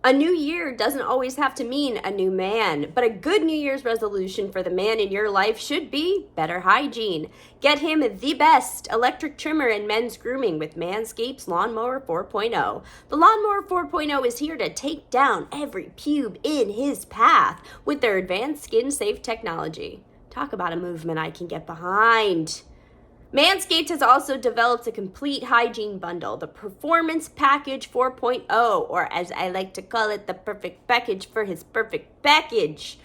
A new year doesn't always have to mean a new man, but a good New Year's resolution for the man in your life should be better hygiene. Get him the best electric trimmer in men's grooming with Manscaped's Lawnmower 4.0. The Lawnmower 4.0 is here to take down every pube in his path with their advanced skin-safe technology. Talk about a movement I can get behind. Manscaped has also developed a complete hygiene bundle, the Performance Package 4.0, or as I like to call it, the perfect package for his perfect package.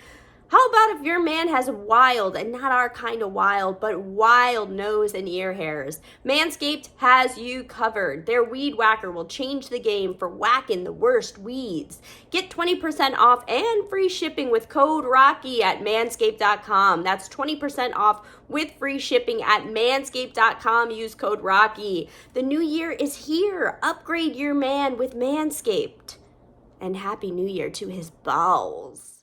How about if your man has wild, and not our kind of wild, but wild nose and ear hairs? Manscaped has you covered. Their Weed Whacker will change the game for whacking the worst weeds. Get 20% off and free shipping with code ROCKY at manscaped.com. That's 20% off with free shipping at manscaped.com. Use code ROCKY. The new year is here. Upgrade your man with Manscaped. And Happy New Year to his balls.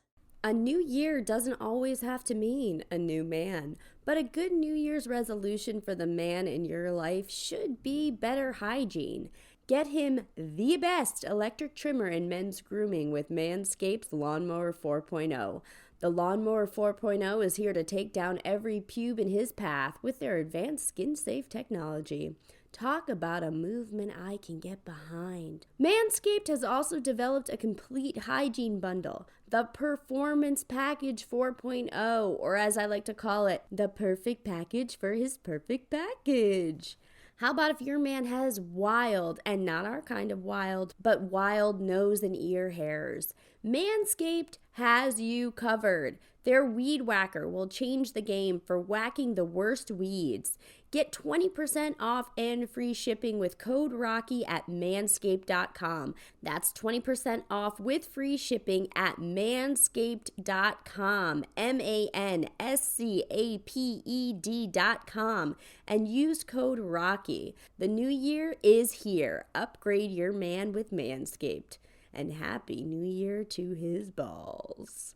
A new year doesn't always have to mean a new man, but a good New Year's resolution for the man in your life should be better hygiene. Get him the best electric trimmer in men's grooming with Manscaped's Lawnmower 4.0. The Lawnmower 4.0 is here to take down every pube in his path with their advanced skin-safe technology. Talk about a movement I can get behind. Manscaped has also developed a complete hygiene bundle, the Performance Package 4.0, or as I like to call it, the perfect package for his perfect package. How about if your man has wild, and not our kind of wild, but wild nose and ear hairs? Manscaped has you covered. Their Weed Whacker will change the game for whacking the worst weeds. Get 20% off and free shipping with code ROCKY at manscaped.com. That's 20% off with free shipping at manscaped.com. manscaped.com. And use code ROCKY. The new year is here. Upgrade your man with Manscaped. And Happy New Year to his balls.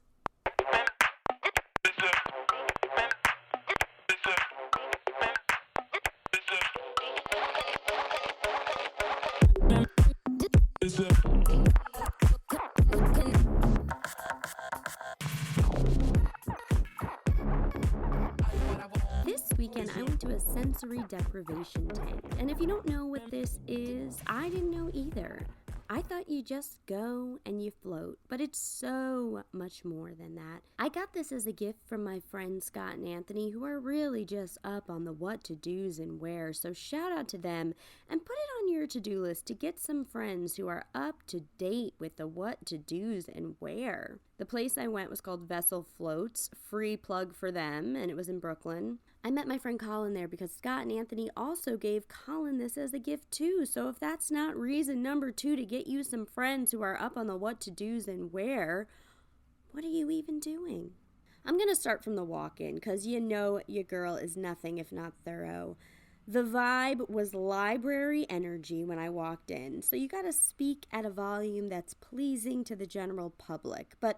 This weekend, I went to a sensory deprivation tank, and if you don't know what this is, I didn't know either. I thought you just go and you float, but it's so much more than that. I got this as a gift from my friends Scott and Anthony, who are really just up on the what to do's and where, so shout out to them and put it on your to-do list to get some friends who are up to date with the what to do's and where. The place I went was called Vessel Floats, free plug for them, and it was in Brooklyn. I met my friend Colin there because Scott and Anthony also gave Colin this as a gift too. So if that's not reason number 2 to get you some friends who are up on the what to do's and where, what are you even doing? I'm going to start from the walk-in because you know your girl is nothing if not thorough. The vibe was library energy when I walked in. So you got to speak at a volume that's pleasing to the general public. But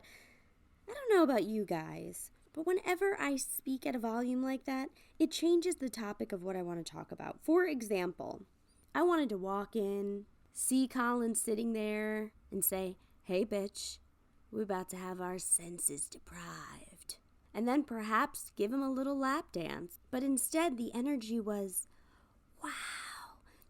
I don't know about you guys, but whenever I speak at a volume like that, it changes the topic of what I want to talk about. For example, I wanted to walk in, see Colin sitting there, and say, "Hey, bitch, we're about to have our senses deprived." And then perhaps give him a little lap dance. But instead, the energy was, "Wow,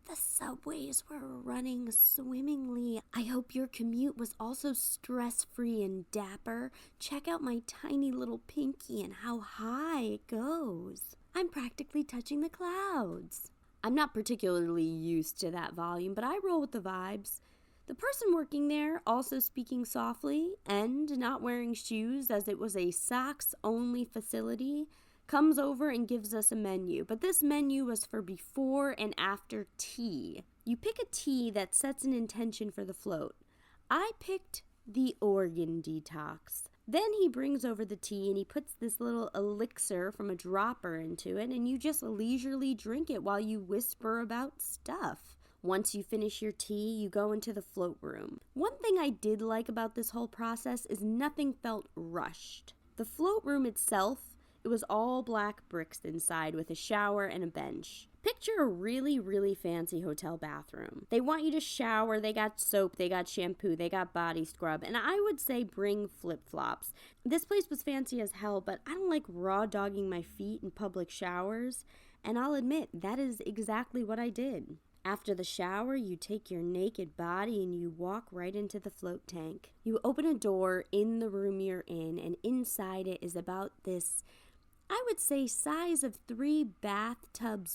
the subways were running swimmingly. I hope your commute was also stress-free and dapper. Check out my tiny little pinky and how high it goes. I'm practically touching the clouds." I'm not particularly used to that volume, but I roll with the vibes. The person working there, also speaking softly and not wearing shoes as it was a socks-only facility, comes over and gives us a menu. But this menu was for before and after tea. You pick a tea that sets an intention for the float. I picked the organ detox. Then he brings over the tea and he puts this little elixir from a dropper into it, and you just leisurely drink it while you whisper about stuff. Once you finish your tea, you go into the float room. One thing I did like about this whole process is nothing felt rushed. The float room itself It was all black bricks inside with a shower and a bench. Picture a really, really fancy hotel bathroom. They want you to shower, they got soap, they got shampoo, they got body scrub, and I would say bring flip-flops. This place was fancy as hell, but I don't like raw dogging my feet in public showers, and I'll admit, that is exactly what I did. After the shower, you take your naked body and you walk right into the float tank. You open a door in the room you're in, and inside it is about this, I would say, size of 3 bathtub,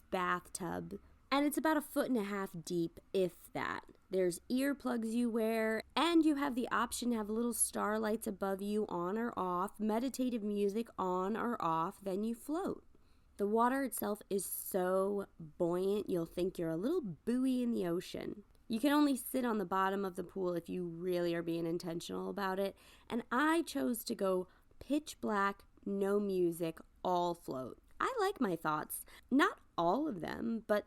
and it's about 1.5 feet deep, if that. There's earplugs you wear, and you have the option to have little starlights above you on or off, meditative music on or off, then you float. The water itself is so buoyant, you'll think you're a little buoy in the ocean. You can only sit on the bottom of the pool if you really are being intentional about it, and I chose to go pitch black, no music, all float. I like my thoughts. Not all of them, but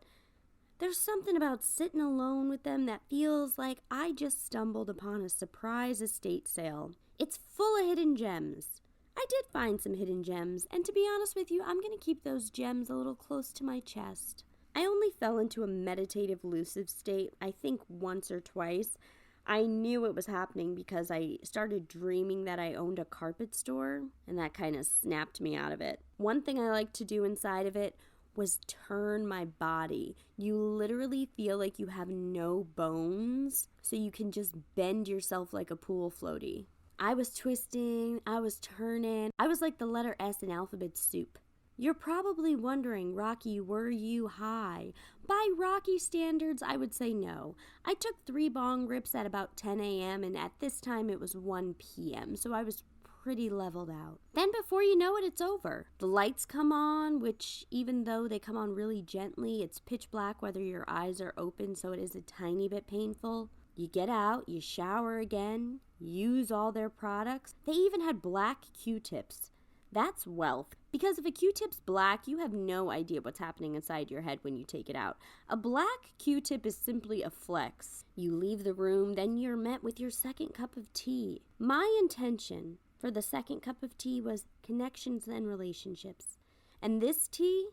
there's something about sitting alone with them that feels like I just stumbled upon a surprise estate sale. It's full of hidden gems. I did find some hidden gems, and to be honest with you, I'm going to keep those gems a little close to my chest. I only fell into a meditative lucid state, I think once or twice. I knew it was happening because I started dreaming that I owned a carpet store, and that kind of snapped me out of it. One thing I liked to do inside of it was turn my body. You literally feel like you have no bones, so you can just bend yourself like a pool floaty. I was twisting, I was turning, I was like the letter S in alphabet soup. You're probably wondering, Rocky, were you high? By Rocky standards, I would say no. I took 3 bong rips at about 10 a.m. and at this time it was 1 p.m., so I was pretty leveled out. Then before you know it, it's over. The lights come on, which even though they come on really gently, it's pitch black whether your eyes are open, so it is a tiny bit painful. You get out, you shower again, use all their products. They even had black Q-tips. That's wealth. Because if a Q-tip's black, you have no idea what's happening inside your head when you take it out. A black Q-tip is simply a flex. You leave the room, then you're met with your second cup of tea. My intention for the second cup of tea was connections and relationships. And this tea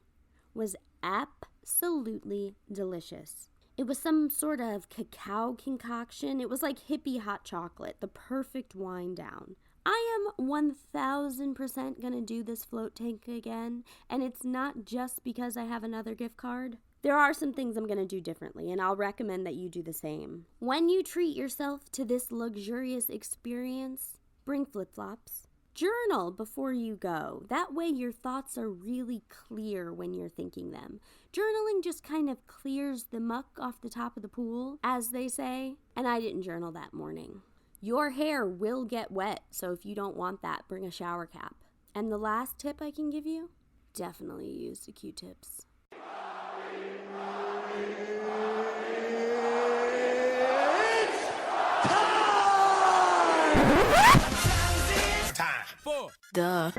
was absolutely delicious. It was some sort of cacao concoction. It was like hippie hot chocolate, the perfect wind down. I am 1000% gonna do this float tank again, and it's not just because I have another gift card. There are some things I'm gonna do differently, and I'll recommend that you do the same. When you treat yourself to this luxurious experience, bring flip-flops. Journal before you go. That way your thoughts are really clear when you're thinking them. Journaling just kind of clears the muck off the top of the pool, as they say, and I didn't journal that morning. Your hair will get wet, so if you don't want that, bring a shower cap. And the last tip I can give you, definitely use the Q-tips. Duh.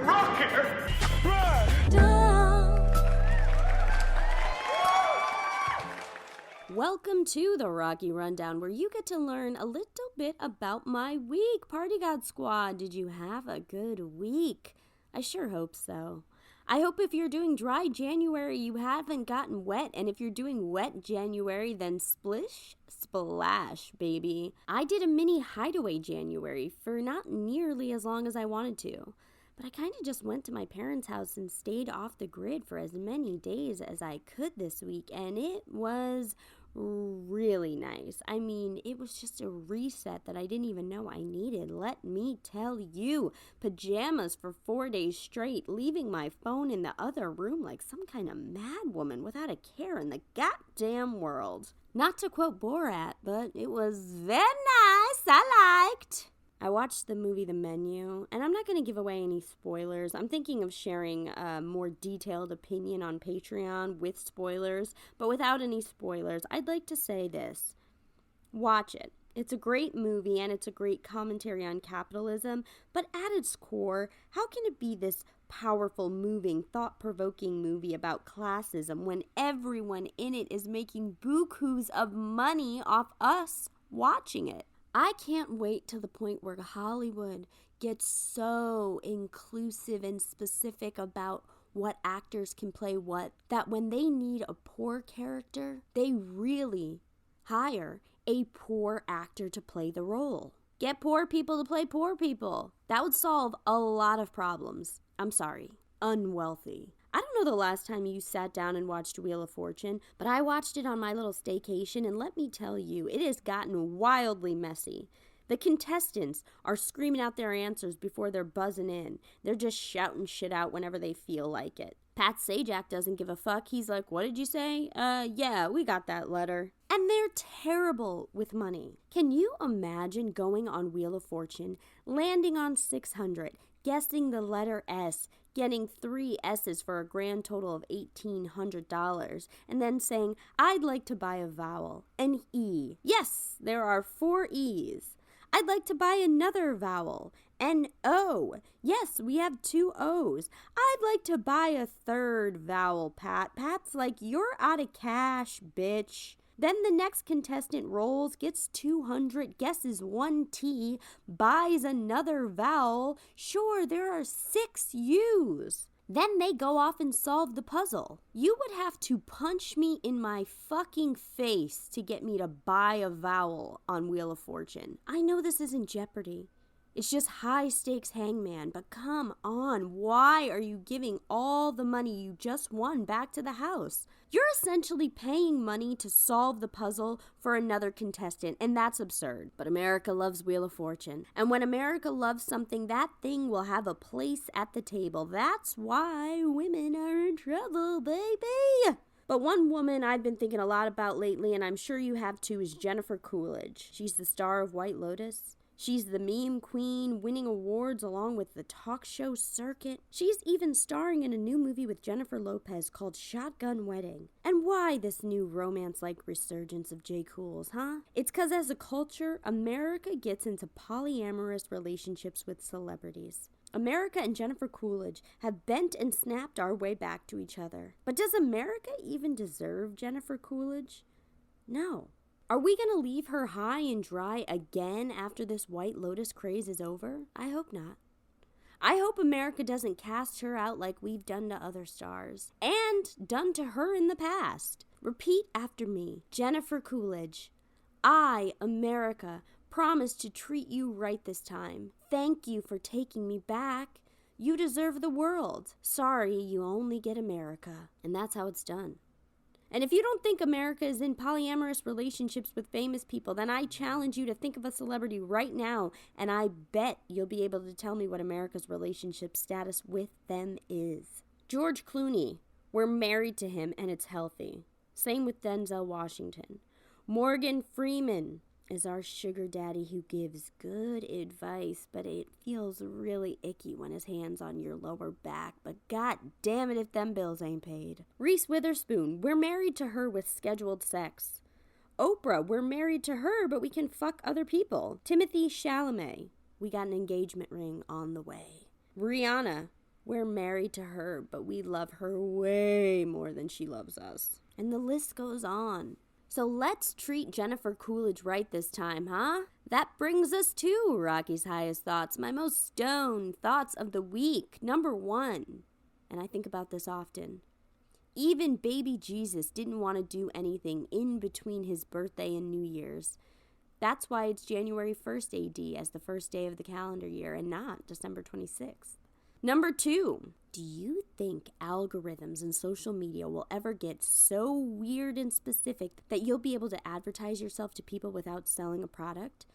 Welcome to the Rocky Rundown, where you get to learn a little bit about my week. Party God Squad, did you have a good week? I sure hope so. I hope if you're doing dry January, you haven't gotten wet. And if you're doing wet January, then splish, splash, baby. I did a mini hideaway January for not nearly as long as I wanted to. But I kind of just went to my parents' house and stayed off the grid for as many days as I could this week. And it was really nice. I mean, it was just a reset that I didn't even know I needed. Let me tell you, pajamas for 4 days straight, leaving my phone in the other room like some kind of mad woman without a care in the goddamn world. Not to quote Borat, but it was very nice. I liked. I watched the movie The Menu, and I'm not going to give away any spoilers. I'm thinking of sharing a more detailed opinion on Patreon with spoilers, but without any spoilers, I'd like to say this. Watch it. It's a great movie, and it's a great commentary on capitalism, but at its core, how can it be this powerful, moving, thought-provoking movie about classism when everyone in it is making bukus of money off us watching it? I can't wait till the point where Hollywood gets so inclusive and specific about what actors can play what, that when they need a poor character, they really hire a poor actor to play the role. Get poor people to play poor people. That would solve a lot of problems. I'm sorry, unwealthy. I don't know the last time you sat down and watched Wheel of Fortune, but I watched it on my little staycation, and let me tell you, it has gotten wildly messy. The contestants are screaming out their answers before they're buzzing in. They're just shouting shit out whenever they feel like it. Pat Sajak doesn't give a fuck. He's like, what did you say? Yeah, we got that letter. And they're terrible with money. Can you imagine going on Wheel of Fortune, landing on 600, guessing the letter S, getting 3 S's for a grand total of $1,800, and then saying, I'd like to buy a vowel, an E. Yes, there are 4 E's. I'd like to buy another vowel, an O. Yes, we have 2 O's. I'd like to buy a 3rd vowel, Pat. Pat's like, you're out of cash, bitch. Then the next contestant rolls, gets 200, guesses 1 T, buys another vowel. Sure, there are 6 U's. Then they go off and solve the puzzle. You would have to punch me in my fucking face to get me to buy a vowel on Wheel of Fortune. I know this isn't Jeopardy. It's just high stakes hangman, but come on, why are you giving all the money you just won back to the house? You're essentially paying money to solve the puzzle for another contestant, and that's absurd. But America loves Wheel of Fortune. And when America loves something, that thing will have a place at the table. That's why women are in trouble, baby. But one woman I've been thinking a lot about lately, and I'm sure you have too, is Jennifer Coolidge. She's the star of White Lotus. She's the meme queen, winning awards along with the talk show circuit. She's even starring in a new movie with Jennifer Lopez called Shotgun Wedding. And why this new romance-like resurgence of J. Cool's, huh? It's because as a culture, America gets into polyamorous relationships with celebrities. America and Jennifer Coolidge have bent and snapped our way back to each other. But does America even deserve Jennifer Coolidge? No. Are we going to leave her high and dry again after this White Lotus craze is over? I hope not. I hope America doesn't cast her out like we've done to other stars, and done to her in the past. Repeat after me. Jennifer Coolidge. I, America, promise to treat you right this time. Thank you for taking me back. You deserve the world. Sorry, you only get America. And that's how it's done. And if you don't think America is in polyamorous relationships with famous people, then I challenge you to think of a celebrity right now, and I bet you'll be able to tell me what America's relationship status with them is. George Clooney, we're married to him and it's healthy. Same with Denzel Washington. Morgan Freeman is our sugar daddy who gives good advice, but it feels really icky when his hand's on your lower back. But god damn it if them bills ain't paid. Reese Witherspoon, we're married to her with scheduled sex. Oprah, we're married to her, but we can fuck other people. Timothée Chalamet, we got an engagement ring on the way. Rihanna, we're married to her, but we love her way more than she loves us. And the list goes on. So let's treat Jennifer Coolidge right this time, huh? That brings us to Rocky's Highest Thoughts, my most stoned thoughts of the week. Number 1, and I think about this often. Even baby Jesus didn't want to do anything in between his birthday and New Year's. That's why it's January 1st AD as the first day of the calendar year and not December 26th. Number 2, do you think algorithms and social media will ever get so weird and specific that you'll be able to advertise yourself to people without selling a product?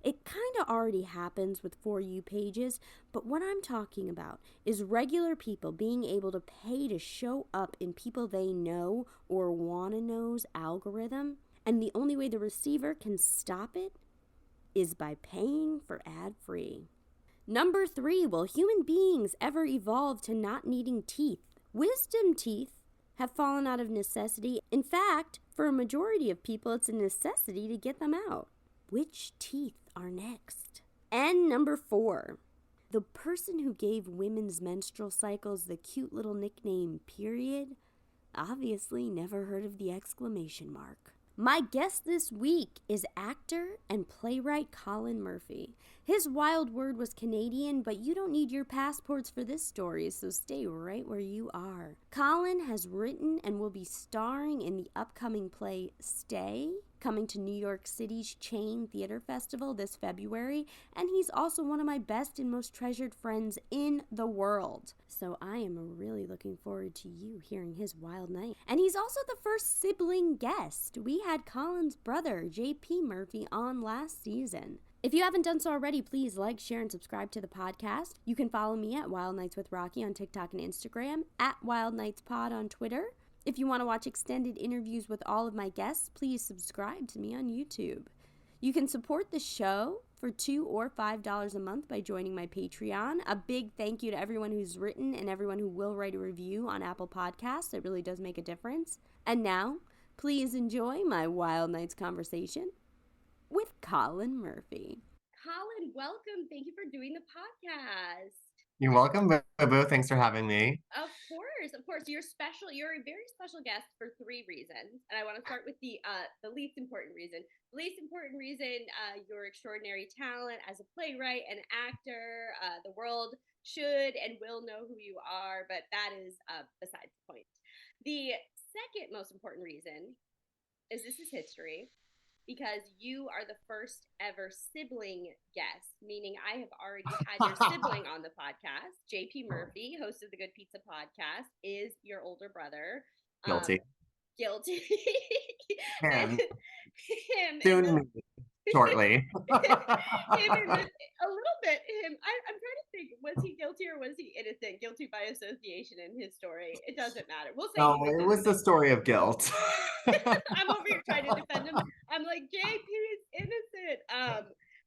It kind of already happens with For You pages, but what I'm talking about is regular people being able to pay to show up in people they know or want to know's algorithm, and the only way the receiver can stop it is by paying for ad-free. Number 3, will human beings ever evolve to not needing teeth? Wisdom teeth have fallen out of necessity. In fact, for a majority of people, it's a necessity to get them out. Which teeth are next? And number 4, the person who gave women's menstrual cycles the cute little nickname period obviously never heard of the exclamation mark. My guest this week is actor and playwright Colin Murphy. His wild word was Canadian, but you don't need your passports for this story, so stay right where you are. Colin has written and will be starring in the upcoming play Stay, coming to New York City's Chain Theater Festival this February, and he's also one of my best and most treasured friends in the world. So I am really looking forward to you hearing his wild night. And he's also the first sibling guest. We had Colin's brother, JP Murphy, on last season. If you haven't done so already, please like, share, and subscribe to the podcast. You can follow me at Wild Nights with Rocky on TikTok and Instagram, at Wild Nights Pod on Twitter. If you want to watch extended interviews with all of my guests, please subscribe to me on YouTube. You can support the show for $2 or $5 a month by joining my Patreon. A big thank you to everyone who's written and everyone who will write a review on Apple Podcasts. It really does make a difference. And now, please enjoy my Wild Nights conversation with Colin Murphy. Colin, welcome. Thank you for doing the podcast. You're welcome, Boo. Thanks for having me. Of course. You're special. You're a very special guest for 3 reasons. And I want to start with the least important reason. The least important reason, your extraordinary talent as a playwright and actor. The world should and will know who you are, but that is besides the point. The second most important reason is this is history. Because you are the first ever sibling guest, meaning I have already had your sibling on the podcast. JP Murphy, host of the Good Pizza Podcast, is your older brother. Guilty. Guilty. Him. Soon, shortly. A little bit. I'm trying to think, was he guilty or was he innocent? Guilty by association in his story. It doesn't matter. We'll say no, it was the story of guilt. I'm over here trying to defend him. I'm like, JP is innocent.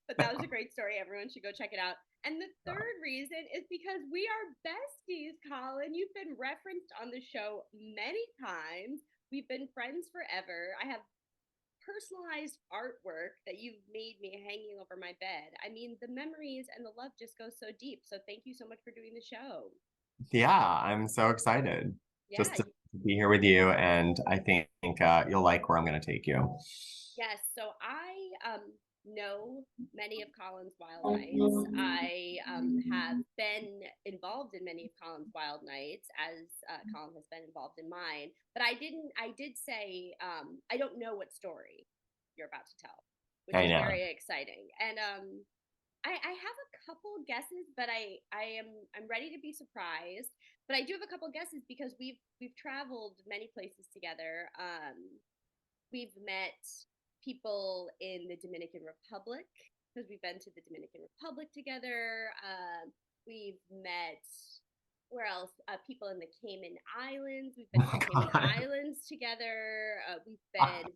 But that was a great story. Everyone should go check it out. And the third reason is because we are besties, Colin. You've been referenced on the show many times. We've been friends forever. I have personalized artwork that you've made me hanging over my bed. I mean, the memories and the love just go so deep. So thank you so much for doing the show. Yeah, I'm so excited just to be here with you. And I think you'll like where I'm going to take you. Yes. So I know many of Colin's wild nights. I have been involved in many of Colin's wild nights, as Colin has been involved in mine. But I did say I don't know what story you're about to tell, which is very exciting. And I have a couple guesses, but I'm ready to be surprised. But I do have a couple guesses because we've traveled many places together. We've met people in the Dominican Republic because we've been to the Dominican Republic together. We've met where else? People in the Cayman Islands. We've been to the Cayman Islands together.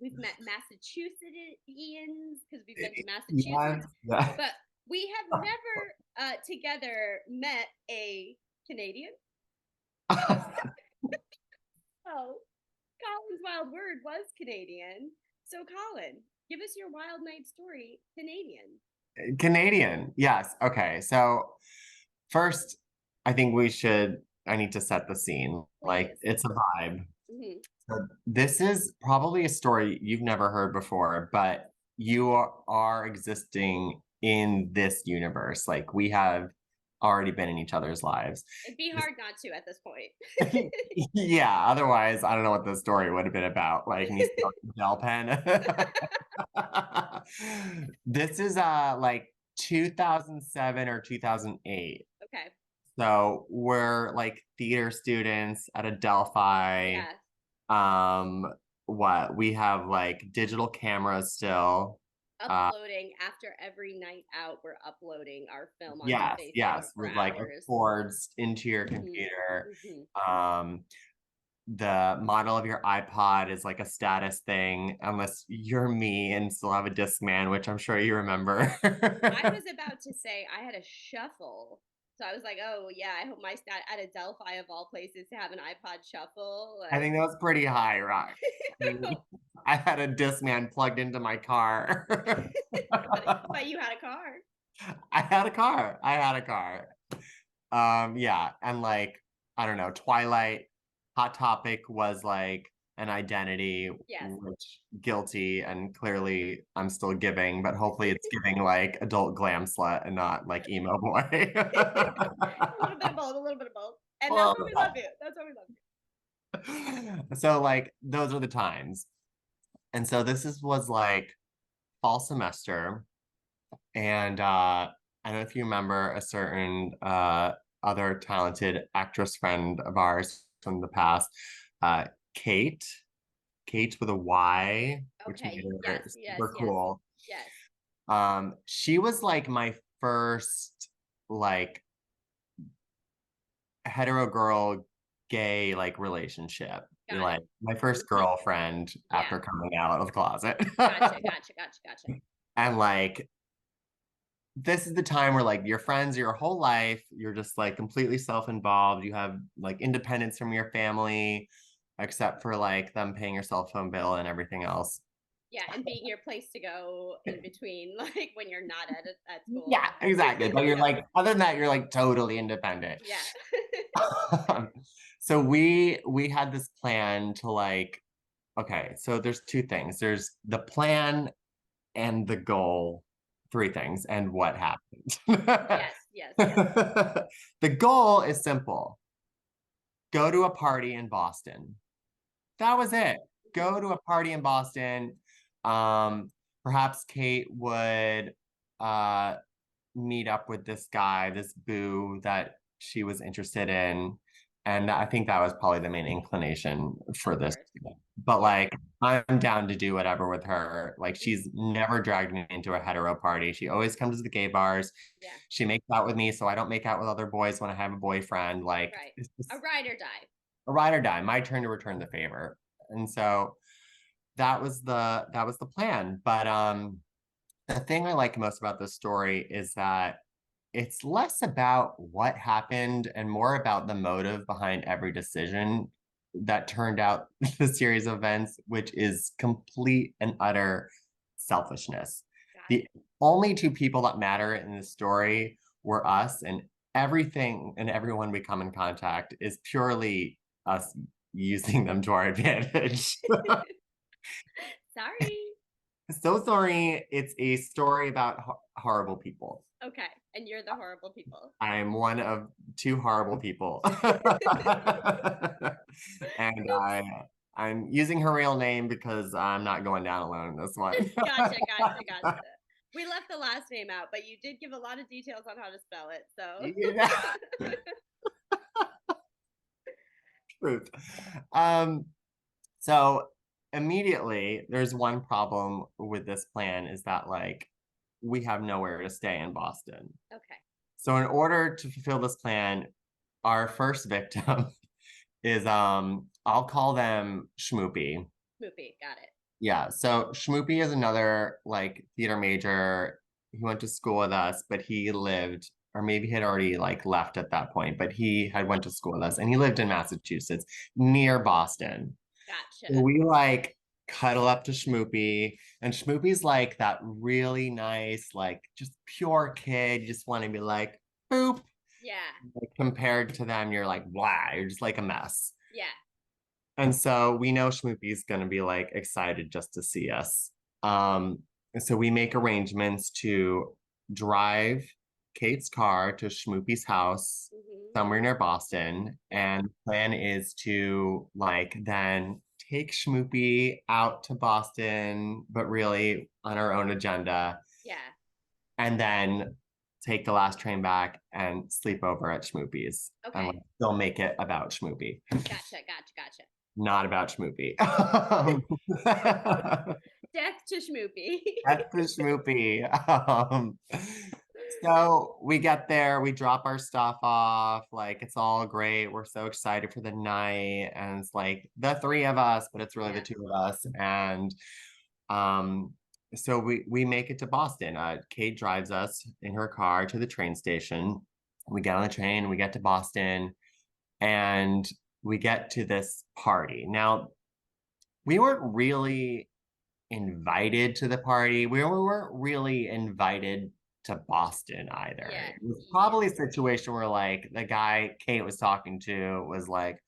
We've met Massachusettsians because we've been to Massachusetts. Yeah. But we have never together met a Canadian. Oh, Colin's wild word was Canadian. So, Colin, give us your wild night story, Canadian, yes. Okay, so first, I think I need to set the scene. Please. Like, it's a vibe. Mm-hmm. So this is probably a story you've never heard before, but you are existing in this universe. Like, we have already been in each other's lives. It'd be hard not to at this point. Yeah, otherwise I don't know what the story would have been about. Like me smoking gel pen. This is like 2007 or 2008. Okay. So we're like theater students at Adelphi. Yes. We have like digital cameras still. Uploading after every night out, we're uploading our film on Facebook. Yes, with like cords into your computer. Mm-hmm. The model of your iPod is like a status thing, unless you're me and still have a Discman, which I'm sure you remember. I was about to say I had a shuffle. So I was like, oh yeah, I hope my stat at Adelphi of all places to have an iPod shuffle. I think that was pretty high, Rock. I had a Discman plugged into my car. But you had a car. I had a car. Yeah, and like, I don't know, Twilight, Hot Topic was like an identity, Yes. which guilty, and clearly I'm still giving, but hopefully it's giving like adult glam slut and not like emo boy. A little bit of both, a little bit of both. And that's why we love you. That's why we love you. So like those are the times. And so was like fall semester. And I don't know if you remember a certain other talented actress friend of ours from the past, uh, Kate. Kate with a Y, which made her super cool. Yes. She was like my first like hetero girl gay like relationship. Like my first girlfriend after coming out of the closet. Gotcha. And like this is the time where like your friends your whole life, you're just like completely self-involved. You have like independence from your family, except for like them paying your cell phone bill and everything else. Yeah, and being your place to go in between, like when you're not at school. Yeah, exactly. But you're like, other than that, you're like totally independent. Yeah. So we had this plan to like, okay, so there's two things. There's the plan and the goal, three things, and what happened. Yes. The goal is simple. Go to a party in Boston. That was it. Go to a party in Boston. Perhaps Kate would meet up with this guy, this boo that she was interested in. And I think that was probably the main inclination for this. But like, I'm down to do whatever with her. Like, she's never dragged me into a hetero party. She always comes to the gay bars. Yeah. She makes out with me, so I don't make out with other boys when I have a boyfriend. Like, a ride or die. A ride or die. My turn to return the favor. And so that was the plan. But the thing I like most about this story is that it's less about what happened and more about the motive behind every decision that turned out the series of events, which is complete and utter selfishness. The only two people that matter in this story were us, and everything and everyone we come in contact is purely us using them to our advantage. Sorry. So sorry. It's a story about horrible people. Okay. And you're the horrible people. I'm one of two horrible people. And I'm using her real name because I'm not going down alone in this one. Gotcha. We left the last name out, but you did give a lot of details on how to spell it. So Truth. So immediately there's one problem with this plan is that like we have nowhere to stay in Boston. Okay. So in order to fulfill this plan, our first victim is I'll call them Schmoopy. Schmoopy, got it. Yeah, so Schmoopy is another like theater major. He went to school with us, but he lived, or maybe he had already like left at that point, but he had went to school with us and he lived in Massachusetts near Boston. Gotcha. So we like cuddle up to Schmoopy, and Schmoopy's like that really nice, like just pure kid. You just want to be like, boop. Yeah. Like, compared to them, you're like, blah, you're just like a mess. Yeah. And so we know Schmoopy's gonna be like excited just to see us. And so we make arrangements to drive Kate's car to Schmoopy's house somewhere near Boston. And the plan is to like then take Schmoopy out to Boston, but really on our own agenda. Yeah. And then take the last train back and sleep over at Schmoopy's. Okay. And still make it about Schmoopy. Gotcha. Not about Schmoopy. Death to Schmoopy. Death to Schmoopy. So we get there, we drop our stuff off, like it's all great. We're so excited for the night, and it's like the three of us, but it's really the two of us. And so we make it to Boston. Kate drives us in her car to the train station. We get on the train, we get to Boston, and we get to this party. Now, we weren't really invited to the party. We weren't really invited to Boston either. Yeah. It was probably a situation where like the guy Kate was talking to was like,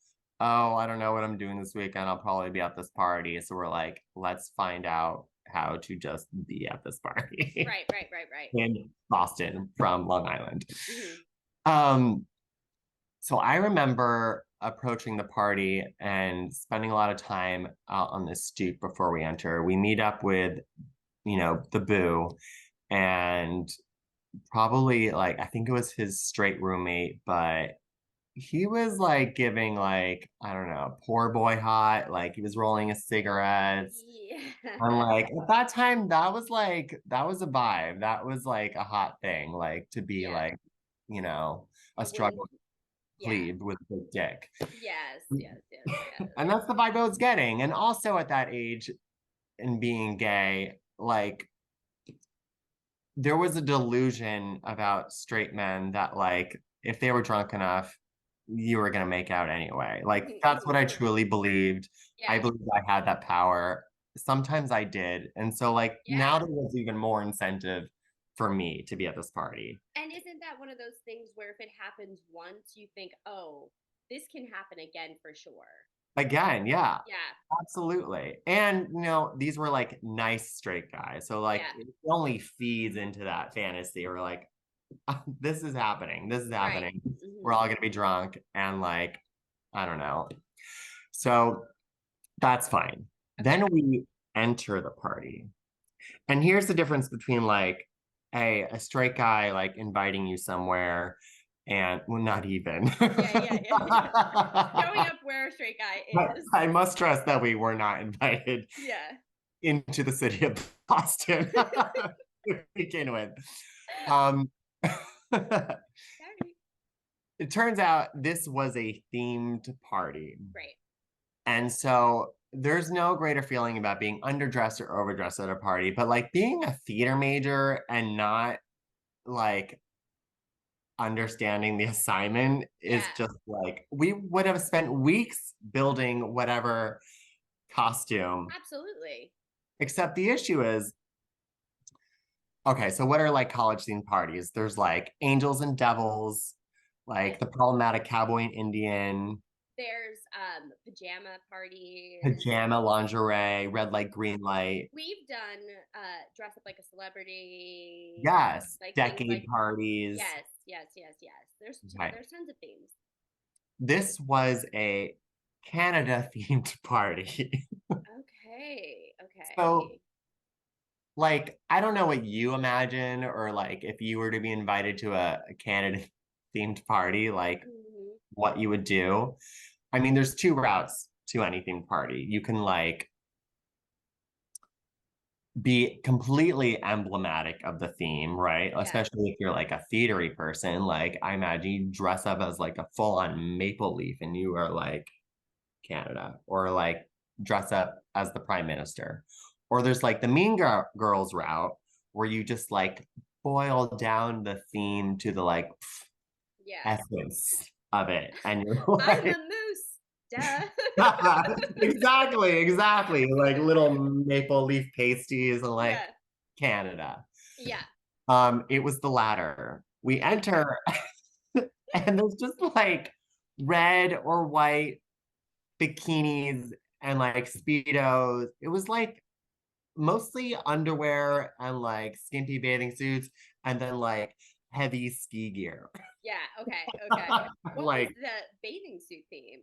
oh, I don't know what I'm doing this weekend. I'll probably be at this party. So we're like, let's find out how to just be at this party Right. in Boston from Long Island. Mm-hmm. So I remember approaching the party and spending a lot of time out on the stoop before we enter. We meet up with, the boo and probably like I think it was his straight roommate, but he was like giving like, I don't know, poor boy hot, like he was rolling his cigarettes. And Yeah. like at that time, that was a vibe. That was like a hot thing, like to be Yeah. like, a It wouldn't. struggle Yeah. plebe with a big dick. Yes. And that's the vibe I was getting. And also at that age and being gay, like there was a delusion about straight men that like if they were drunk enough, you were gonna make out anyway. Like that's what I truly believed. I Yeah. believed I had that power. Sometimes I did. And so like now Yeah. there was even more incentive for me to be at this party. And isn't that one of those things where if it happens once, you think, oh, this can happen again for sure? Again, yeah, Yeah. absolutely. And these were like nice straight guys. So like Yeah. it only feeds into that fantasy or like this is happening. This is Right. happening. We're Mm-hmm. all gonna be drunk and like, I don't know. So that's fine. Okay. Then we enter the party. And here's the difference between like a straight guy like inviting you somewhere and well, not even. Showing up where a straight guy is. I must stress that we were not invited Yeah. into the city of Boston to begin with. Um, Sorry. it turns out this was a themed party. Right. And so there's no greater feeling about being underdressed or overdressed at a party, but like being a theater major and not like understanding the assignment is Yeah. just like we would have spent weeks building whatever costume. Absolutely. Except the issue is, okay, so what are like college themed parties? There's like angels and devils, like the problematic cowboy and Indian, There's pajama parties. pajama lingerie, red light, green light. We've done dress up like a celebrity. Yes, Like things decade like parties. yes. Right. There's tons of themes. This was a Canada themed party. So, Okay. like, I don't know what you imagine, or like if you were to be invited to a Canada themed party, like Mm-hmm. what you would do. I mean, there's two routes to any themed party. You can like be completely emblematic of the theme, right? Yeah. Especially if you're like a theatery person. Like I imagine you dress up as like a full-on maple leaf and you are like Canada, or like dress up as the prime minister. Or there's like the Girls route where you just like boil down the theme to the like Yeah. essence of it. And you're I'm like, a moose. Duh. exactly. Like little maple leaf pasties and like Yeah. Canada. Yeah. It was the latter. We enter and there's just like red or white bikinis and like speedos. It was like mostly underwear and like skimpy bathing suits and then like heavy ski gear. Yeah. Okay. What Like was the bathing suit theme?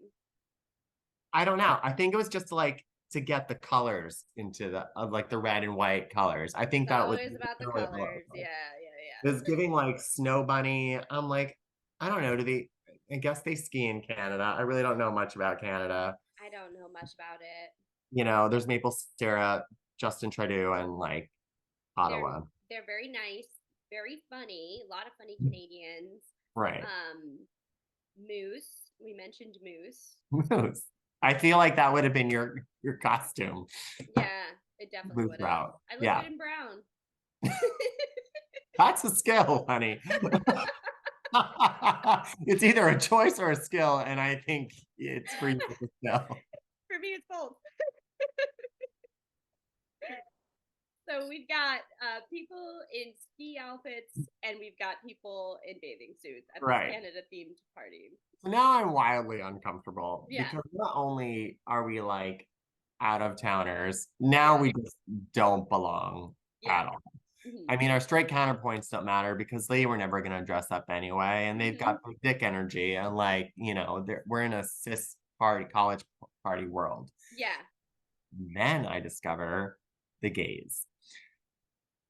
I don't know. I think it was just like to get the colors into the like the red and white colors. I think It's that was always about the really what it colors. was. Yeah. It was giving like snow bunny. I'm like, I don't know. Do they? I guess they ski in Canada. I really don't know much about Canada. I don't know much about it. There's maple syrup, Justin Trudeau, and like They're Ottawa. they're very nice, very funny. A lot of funny Canadians. Right. Moose. We mentioned moose. Moose. I feel like that would have been your costume. Yeah, it definitely Moose would have. route. I look Yeah. good in brown. That's a skill, honey. It's either a choice or a skill, and I think it's for you to skill. For me, it's both. So we've got people in ski outfits and we've got people in bathing suits at the Canada themed party. So now I'm wildly uncomfortable Yeah. because not only are we like out of towners, now we just don't belong at all. I mean, our straight counterpoints don't matter because they were never going to dress up anyway, and they've got big dick energy, and like, you know, we're in a cis college party world. Yeah. Then I discover the gays.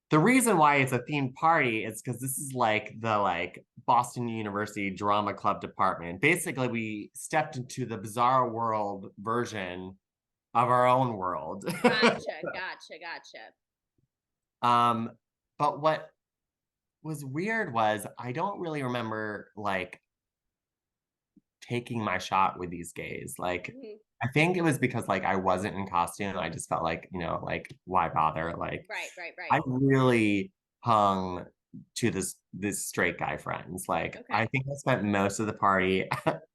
The reason why it's a themed party is because this is like the Boston University Drama Club department. Basically, we stepped into the bizarre world version of our own world. Gotcha. But what was weird was I don't really remember like taking my shot with these gays. Like I think it was because like I wasn't in costume. I just felt like, you know, like why bother? Like right. I really hung to this straight guy friends. Like I think I spent most of the party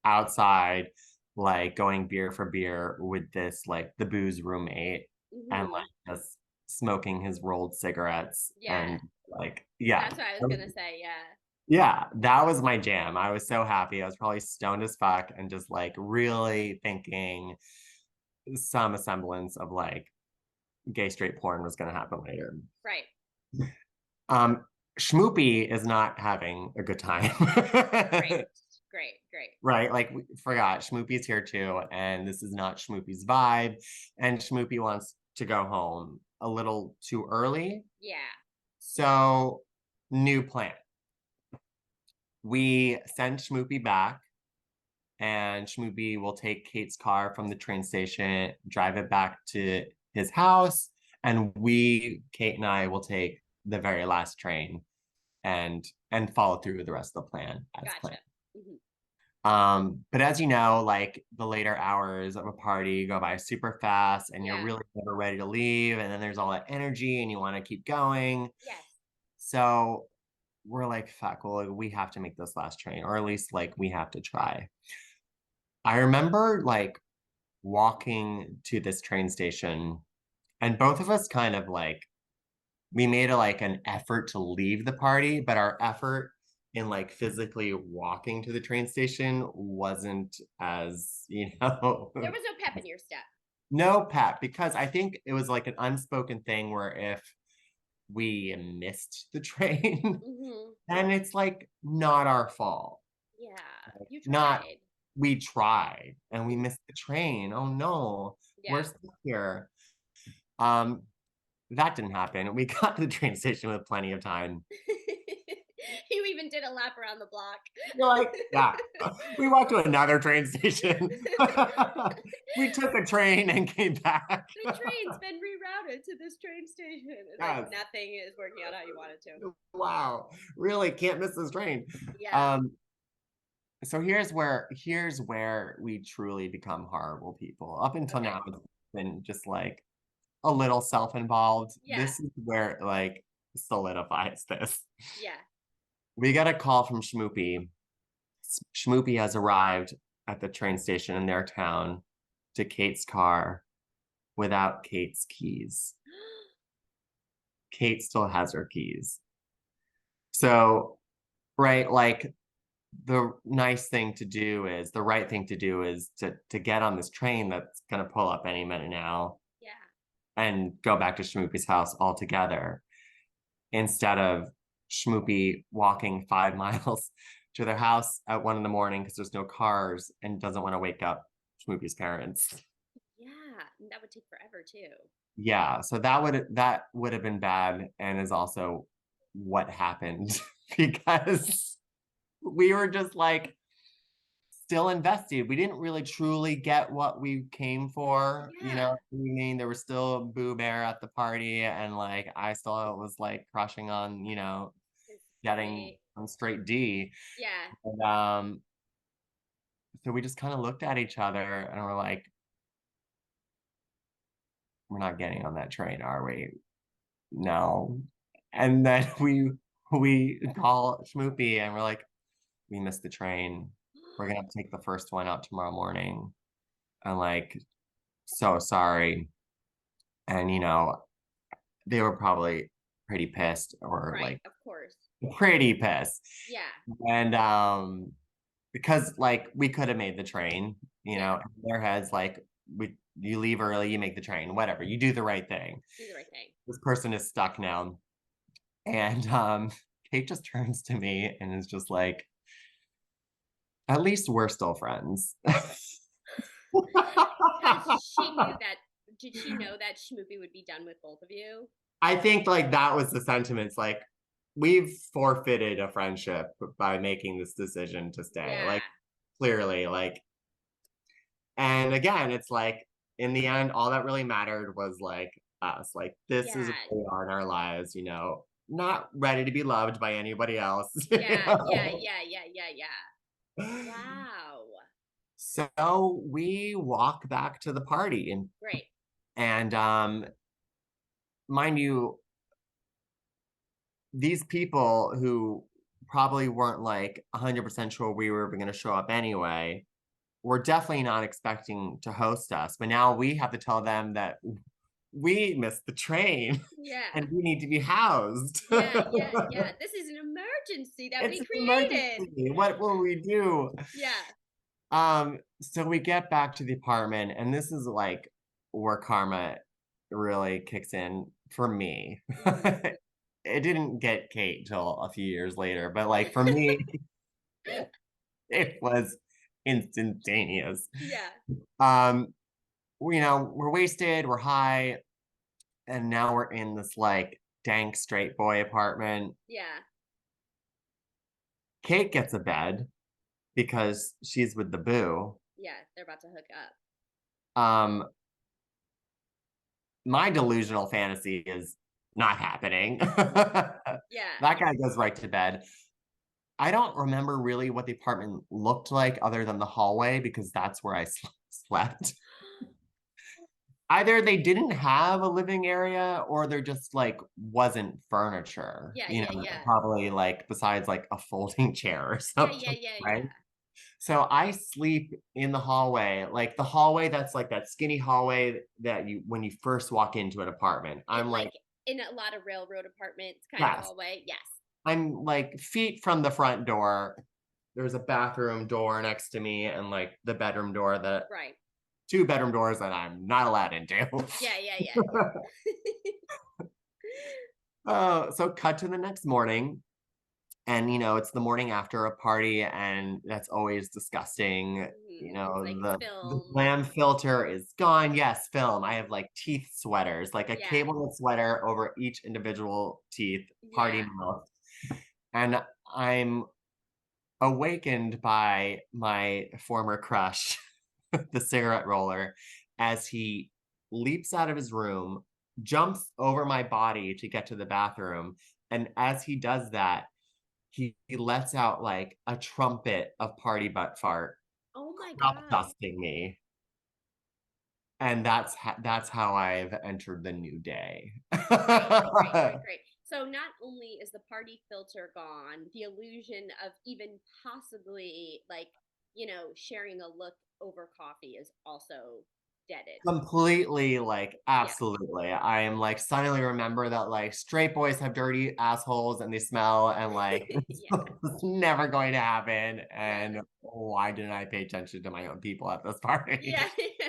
outside, like going beer for beer with this like the booze roommate and like just smoking his rolled cigarettes and like That's what I was gonna say, yeah, that was my jam. I was so happy. I was probably stoned as fuck and just like really thinking some semblance of like gay straight porn was gonna happen later. Right. Schmoopy is not having a good time. Great. Right, like we forgot Schmoopy's here too, and this is not Schmoopy's vibe. And Schmoopy wants to go home a little too early. Yeah. So, new plan. We send Schmoopy back, and Schmoopy will take Kate's car from the train station, drive it back to his house, and Kate and I, will take the very last train and follow through with the rest of the plan as planned. But as you know, like the later hours of a party go by super fast and you're really never ready to leave. And then there's all that energy and you want to keep going. Yes. So we're like, fuck, well, we have to make this last train, or at least like we have to try. I remember like walking to this train station and both of us kind of like, we made an effort to leave the party, but our effort in like physically walking to the train station wasn't as, you know. There was no pep in your step. No pep, because I think it was like an unspoken thing where if we missed the train, and it's like not our fault. Yeah, you tried. We tried and we missed the train. Oh no, we're stuck here. That didn't happen. We got to the train station with plenty of time. You even did a lap around the block. You're like, yeah. We walked to another train station. We took a train and came back. The train's been rerouted to this train station. It's like nothing is working out how you want it to. Wow. Really can't miss this train. Yeah. So here's where we truly become horrible people. Up until now, it's been just like a little self-involved. This is where it like solidifies this. Yeah. We got a call from Schmoopy. Schmoopy has arrived at the train station in their town to Kate's car without Kate's keys. Kate still has her keys. So, right, like the right thing to do is to get on this train that's going to pull up any minute now. Yeah. And go back to Schmoopy's house altogether, instead of Schmoopy walking 5 miles to their house at 1 a.m. because there's no cars and doesn't want to wake up Schmoopy's parents. Yeah, and that would take forever too. Yeah, so that would have been bad, and is also what happened because we were just like still invested. We didn't really truly get what we came for. You know what I mean? There was still Boo Bear at the party, and like I still was like crushing on, you know, getting on straight D. Yeah. And so we just kind of looked at each other and we're like, we're not getting on that train, are we? No. And then we call Schmoopy and we're like, we missed the train. We're gonna have to take the first one out tomorrow morning. I'm like, so sorry. And you know, they were probably pretty pissed or Right, like of course. pretty pissed. Yeah. And because like we could have made the train, you Yeah. know, in their heads like you leave early, you make the train, whatever, you do the right thing. Do the right thing. This person is stuck now. And Kate just turns to me and is just like, at least we're still friends. Because she knew that. Did she know that Schmoopy would be done with both of you? I think like that was the sentiments. Like we've forfeited a friendship by making this decision to stay. Yeah. Like clearly, like, and again, it's like in the end, all that really mattered was like us. Like this is Yeah. where we are in our lives, you know, not ready to be loved by anybody else. Yeah. Yeah. Yeah. Yeah. Yeah. Yeah. Wow. So we walk back to the party Great. and mind you, these people who probably weren't like 100% sure we were going to show up anyway were definitely not expecting to host us. But now we have to tell them that we missed the train Yeah. and we need to be housed. Yeah. Yeah. Yeah. This is an emergency that It's we an created. emergency. What will we do? Yeah. So we get back to the apartment, and this is like where karma really kicks in for me. Mm. It didn't get Kate till a few years later, but like for me, it was instantaneous. Yeah. Um, you know, we're wasted, we're high, and now we're in this like dank straight boy apartment. Yeah. Kate gets a bed because she's with the boo. Yeah. They're about to hook up. Um, my delusional fantasy is not happening. Yeah. That guy goes right to bed. I don't remember really what the apartment looked like other than the hallway because that's where I slept. Either they didn't have a living area or there just like wasn't furniture, Yeah. you Yeah. know, Yeah. probably like besides like a folding chair or Yeah. Yeah. something, Yeah. right? Yeah. So I sleep in the hallway, like the hallway that's like that skinny hallway that you when you first walk into an apartment. It I'm like like, in a lot of railroad apartments kind of yes, hallway. Yes. I'm like feet from the front door. There's a bathroom door next to me and like the bedroom door that Right. two bedroom doors that I'm not allowed into. Yeah. Yeah. Yeah. So cut to the next morning. And you know, it's the morning after a party, and that's always disgusting. You It's know, like the film. glam filter is gone. Yes, film. I have like teeth sweaters, like a Yeah. cable knit sweater over each individual teeth, party Yeah. mouth. And I'm awakened by my former crush, the cigarette roller, as he leaps out of his room, jumps over my body to get to the bathroom. And as he does that, he lets out like a trumpet of party butt fart, Oh my crop God. dusting me. And that's how I've entered the new day. Great, great, great, great. So not only is the party filter gone, the illusion of even possibly like, sharing a look over coffee is also deaded. Completely, like, Yeah. absolutely. I am like suddenly remember that like straight boys have dirty assholes and they smell, and like Yeah. it's never going to happen. Yeah. And why didn't I pay attention to my own people at this party? Yeah. Yeah.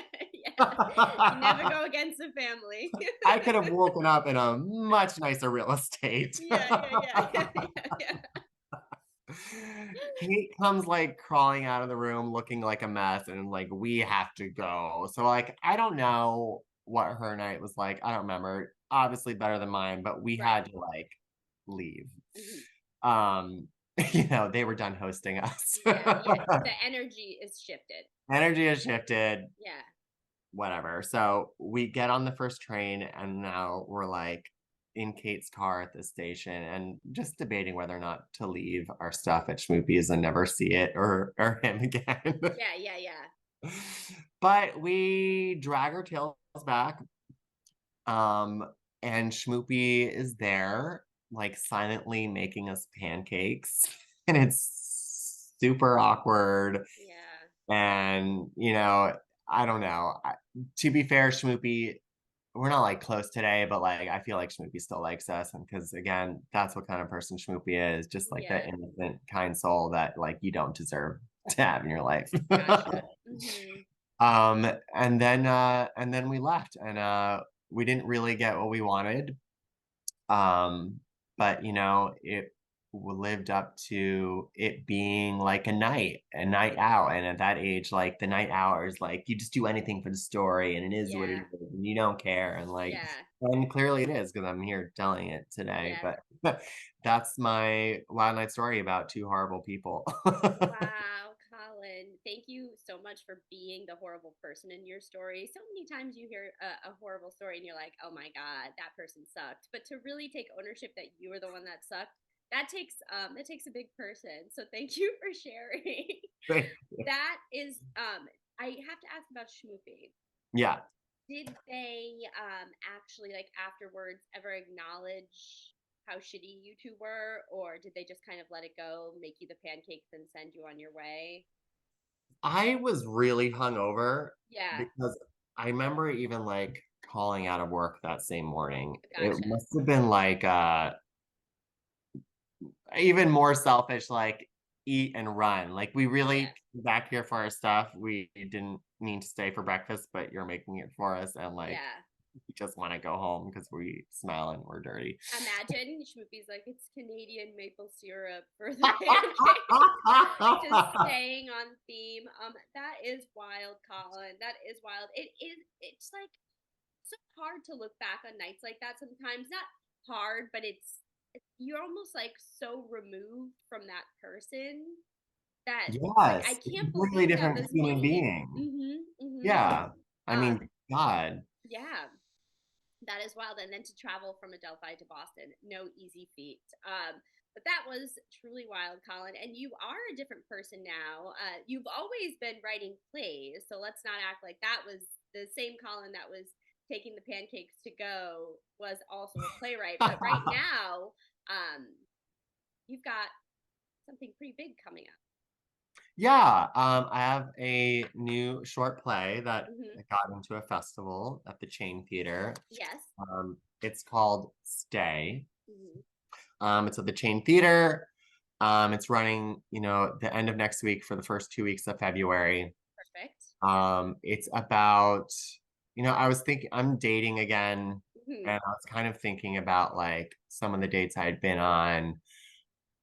You never go against the family. I could have woken up in a much nicer real estate. Yeah, yeah, yeah, yeah, yeah, yeah. Kate comes like crawling out of the room looking like a mess, and like we have to go. So like I don't know what her night was like. I don't remember. Obviously better than mine, but we Right. had to like leave. Mhm. Um, you know, they were done hosting us. Yeah, yeah. The energy is shifted. Energy has shifted, Yeah. whatever. So we get on the first train and now we're like in Kate's car at the station and just debating whether or not to leave our stuff at Schmoopy's and never see it or him again. Yeah, yeah, yeah. But we drag our tails back. Um, and Schmoopy is there, like silently making us pancakes. And it's super awkward. Yeah. And, you know, I don't know. To be fair, Schmoopy we're not like close today, but like I feel like Schmoopy still likes us, and because again, that's what kind of person Schmoopy is, just like that Yeah. innocent, kind soul that like you don't deserve to have in your life. Gotcha. Mm-hmm. And then we left, and we didn't really get what we wanted. But you know, it lived up to it being like a night out. And at that age, like the night hours, like you just do anything for the story, and it is what it Yeah. is, and you don't care. And like, Yeah. and clearly it is because I'm here telling it today. Yeah. But that's my wild night story about two horrible people. Wow, Colin, thank you so much for being the horrible person in your story. So many times you hear a horrible story and you're like, oh my God, that person sucked. But to really take ownership that you were the one that sucked, that takes a big person. So thank you for sharing. That is I have to ask about Schmoopy. Yeah. Did they actually like afterwards ever acknowledge how shitty you two were, or did they just kind of let it go, make you the pancakes, and send you on your way? I was really hungover Yeah, because I remember even like calling out of work that same morning. It gotcha. must have been like even more selfish, like eat and run. Like we Yeah, really came back here for our stuff. We didn't mean to stay for breakfast, but you're making it for us, and like yeah. we just want to go home because we smell and we're dirty. Imagine Schmoopy's like, it's Canadian maple syrup for the pancakes. Just staying on theme. That is wild, Colin. That is wild. It's like so hard to look back on nights like that sometimes. Not hard, but you're almost like so removed from that person that like I Yes, it's a can't completely believe that different was human me. being. Mm-hmm. Yeah. I Um, mean, God. yeah, that is wild. And then to travel from Adelphi to Boston, no easy feat. But that was truly wild, Colin. And you are a different person now. You've always been writing plays, so let's not act like that was the same Colin that was taking the pancakes to go was also a playwright. But right now, um, you've got something pretty big coming up. Yeah, I have a new short play that Mm-hmm. got into a festival at the Chain Theater. Yes. It's called Stay. Mm-hmm. It's at the Chain Theater. It's running, you know, the end of next week for the first 2 weeks of February. Perfect. It's about, you know, I was thinking I'm dating again, Mm-hmm. and I was kind of thinking about like some of the dates I had been on,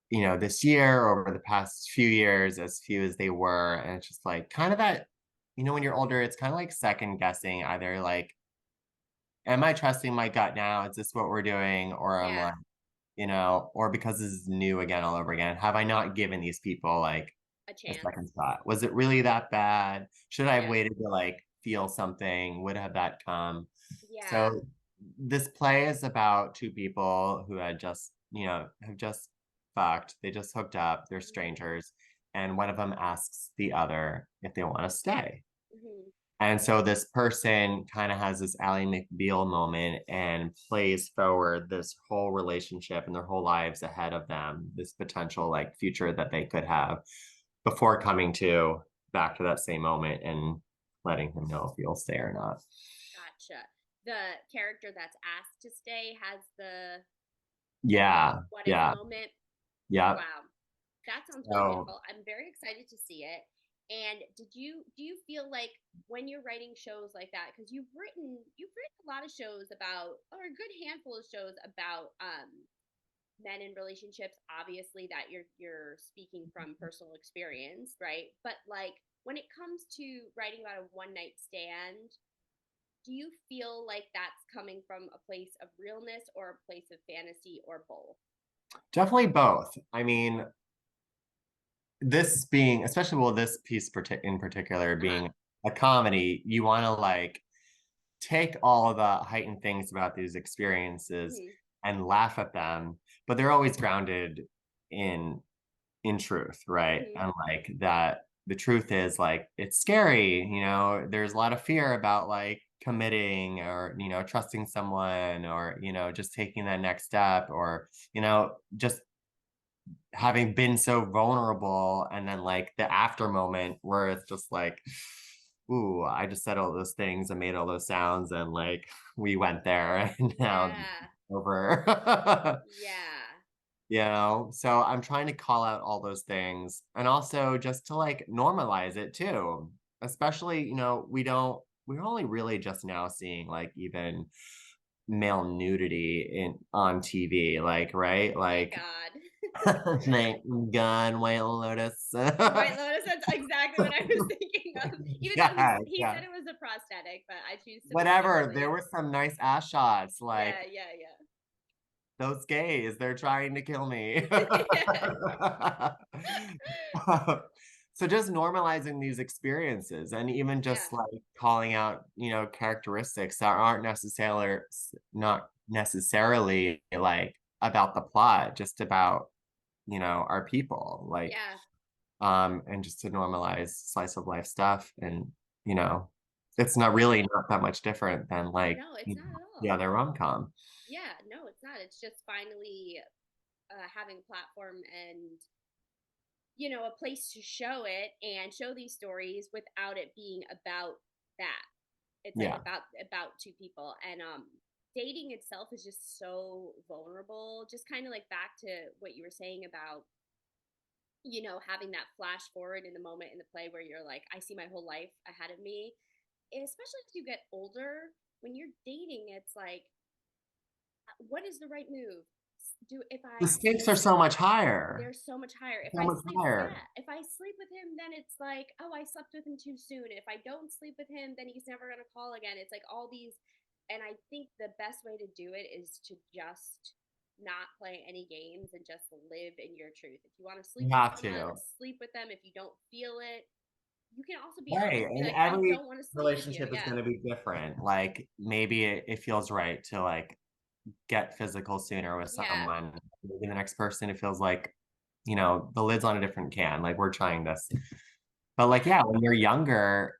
you know, this year or over the past few years, as few as they were. And it's just like kind of that, you know, when you're older, it's kind of like second guessing either like, am I trusting my gut now? Is this what we're doing? Or I'm Yeah, like, you know, or because this is new again all over again, have I not given these people like a a chance. second shot? Was it really that bad? Should I have Yeah. waited to like feel something? Would have that come? Yeah. So this play is about two people who had just, you know, have just fucked. They just hooked up. They're strangers. And one of them asks the other if they want to stay. Mm-hmm. And so this person kind of has this Ally McBeal moment and plays forward this whole relationship and their whole lives ahead of them, this potential like future that they could have before coming to back to that same moment and letting him know if he'll stay or not. Gotcha. The character that's asked to stay has the Yeah, what if yeah, moment. yeah. Wow. That sounds really So beautiful. I'm very excited to see it. And do you feel like when you're writing shows like that, because you've written a lot of shows about, or a good handful of shows about men in relationships, obviously that you're speaking from personal experience, right? But like when it comes to writing about a one night stand, do you feel like that's coming from a place of realness or a place of fantasy or both? definitely both. I mean, this being, especially well, this piece in particular Uh-huh. being a comedy, you want to like take all the heightened things about these experiences Mm-hmm. and laugh at them, but they're always grounded in truth, right? Mm-hmm. And like that the truth is like it's scary, you know, there's a lot of fear about like committing or, you know, trusting someone or, you know, just taking that next step or, you know, just having been so vulnerable and then like the after moment where it's just like ooh, I just said all those things and made all those sounds and like we went there and now it's Yeah. over. Yeah. So I'm trying to call out all those things and also just to like normalize it too. Especially, we're only really just now seeing like even male nudity on TV, like, right? Thank Like, God. thank God, White Lotus. White Lotus, that's exactly what I was thinking of. Even though Yeah, he yeah. said it was a prosthetic, but I choose to believe Whatever. There differently. were some nice ass shots. Yeah, Like, yeah, yeah. those gays, they're trying to kill me. Yeah. So just normalizing these experiences and even Yeah. just like calling out, characteristics that aren't necessarily not necessarily like about the plot, just about, our people. Like, Yeah. and just to normalize slice of life stuff. And, you know, it's not really not that much different than like, No, it's not at the all. other rom-com. Yeah, no, it's not. It's just finally having a platform and a place to show it and show these stories without it being about that. It's like Yeah. about two people, and dating itself is just so vulnerable. Just kind of like back to what you were saying about having that flash forward in the moment in the play where you're like, I see my whole life ahead of me. Especially as you get older, when you're dating, it's like, what is the right move? Do if The I stakes are so much higher. They're so much higher. If So I much sleep, higher. yeah, if I sleep with him, then it's like, oh, I slept with him too soon. And if I don't sleep with him, then he's never gonna call again. It's like all these, and I think the best way to do it is to just not play any games and just live in your truth. If you want to sleep You with have someone, to. sleep with them. If you don't feel it, you can also be Right. honest and be And like, I every don't want to sleep with you. relationship is Yeah, going to be different. Like maybe it feels right to like get physical sooner with yeah, someone. Maybe the next person, it feels like, the lid's on a different can. Like we're trying this. But like, yeah, yeah, when you're younger,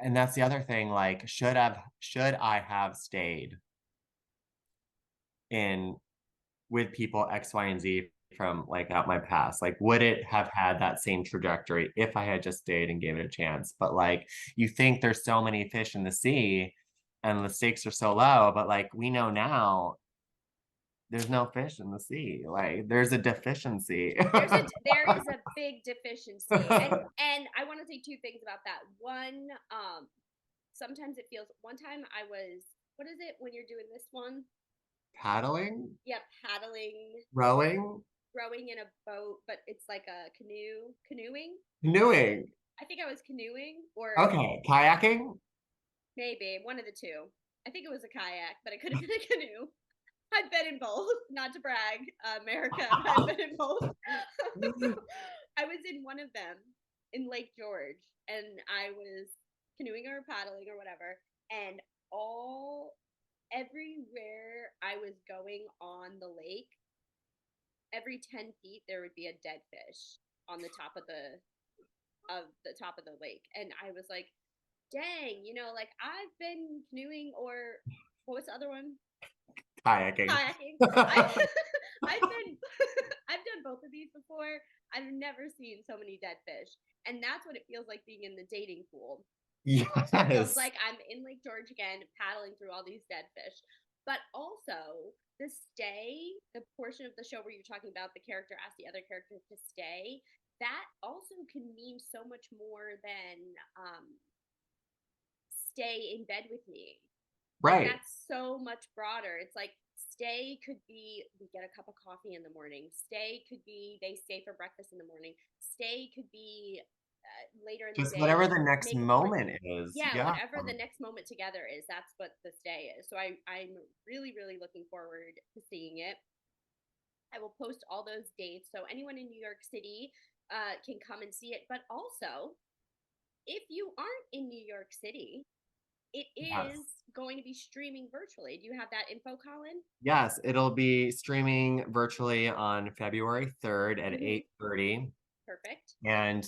and that's the other thing, like, should I have stayed in with people X, Y, and Z from like out my past? Like, would it have had that same trajectory if I had just stayed and gave it a chance? But like, you think there's so many fish in the sea and the stakes are so low, but like we know now there's no fish in the sea. Like there's a deficiency. there is a big deficiency, and I want to say two things about that. One, sometimes it feels. One time I was, what is it when you're doing this one? Paddling, Yeah, paddling, rowing, rowing in a boat, but it's like a canoeing. canoeing. I think I was canoeing, or Okay, kayaking. maybe one of the two. I think it was a kayak, but it could have been a canoe. I've been in both, not to brag, America, but I've been in both. I was in one of them in Lake George, and I was canoeing or paddling or whatever, and everywhere I was going on the lake, every 10 feet there would be a dead fish on the top of the lake, and I was like, dang, like I've been canoeing, or what was the other one? Kayaking. Kayaking. I, I've been, I've done both of these before. I've never seen so many dead fish, and that's what it feels like being in the dating pool. It feels Yes. like I'm in Lake George again, paddling through all these dead fish. But also, the portion of the show where you're talking about the character asks the other character to stay, that also can mean so much more than stay in bed with me. Like Right. that's so much broader. It's like stay could be we get a cup of coffee in the morning. Stay could be they stay for breakfast in the morning. Stay could be later in the Just whatever day. the next Make a point. moment is. Yeah, Yeah. whatever the next moment together is, that's what this day is. So I'm really, really looking forward to seeing it. I will post all those dates so anyone in New York City can come and see it. But also, if you aren't in New York City, it Yes. is going to be streaming virtually. Do you have that info, Colin? Yes, it'll be streaming virtually on February 3rd at Mm-hmm. 8:30. Perfect. And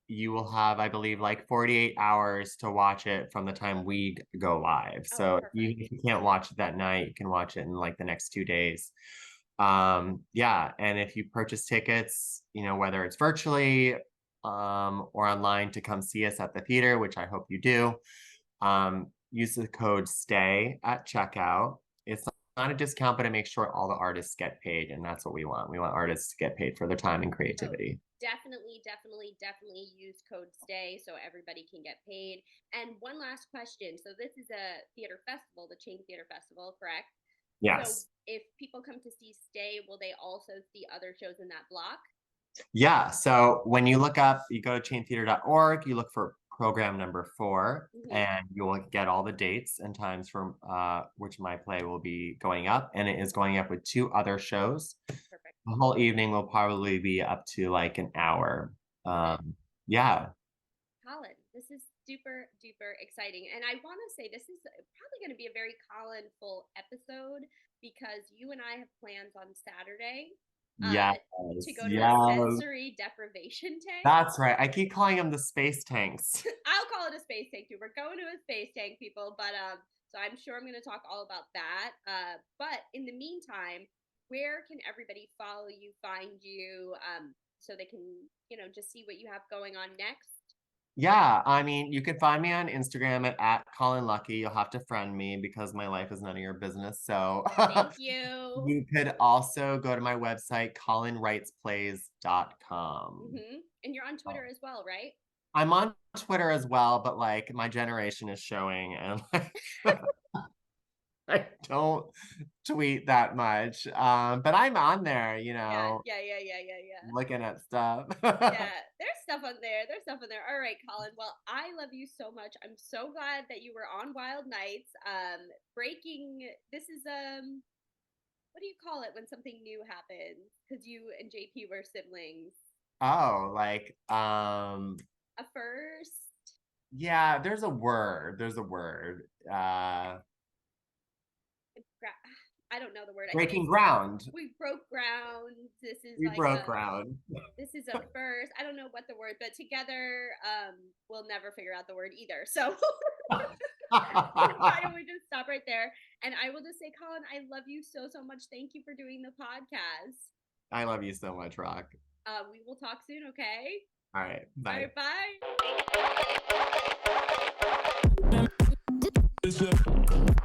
you will have, I believe, like 48 hours to watch it from the time we go live. Oh, So perfect. if you can't watch it that night, you can watch it in like the next 2 days. Yeah, and if you purchase tickets, whether it's virtually or online to come see us at the theater, which I hope you do. Use the code STAY at checkout. It's not a discount, but it makes sure all the artists get paid, and that's what we want. We want artists to get paid for their time and creativity. Definitely use code STAY so everybody can get paid. And one last question. So this is a theater festival, the Chain Theater Festival, correct? Yes. So if people come to see STAY, will they also see other shows in that block? Yeah. So when you look up, you go to chaintheater.org, you look for program number 4, and you will get all the dates and times from which my play will be going up. And it is going up with 2 other shows. Perfect. The whole evening will probably be up to like an hour. Yeah. Colin, this is super duper exciting. And I want to say this is probably going to be a very Colin-full episode because you and I have plans on Saturday to go to a sensory deprivation tank. That's right. I keep calling them the space tanks. I'll call it a space tank too. We're going to a space tank, people. But so I'm sure I'm going to talk all about that. But in the meantime, where can everybody follow you, find you, so they can, just see what you have going on next? Yeah, I mean, you could find me on Instagram at Colin Lucky. You'll have to friend me because my life is none of your business. So thank you. You could also go to my website, colinwritesplays.com. And you're on Twitter as well, right? I'm on Twitter as well, but like my generation is showing, and like I don't tweet that much. But I'm on there, Yeah. looking at stuff. There's stuff on there. All right, Colin. Well, I love you so much. I'm so glad that you were on Wild Nights. This is what do you call it when something new happens? Because you and JP were siblings. Oh, like a first? Yeah, there's a word. I don't know the word. Breaking ground. We broke ground. We broke ground. This is a first. I don't know what the word, but together, we'll never figure out the word either. So why don't we just stop right there? And I will just say, Colin, I love you so much. Thank you for doing the podcast. I love you so much, Rock. We will talk soon, okay? All right. Bye. All right, bye.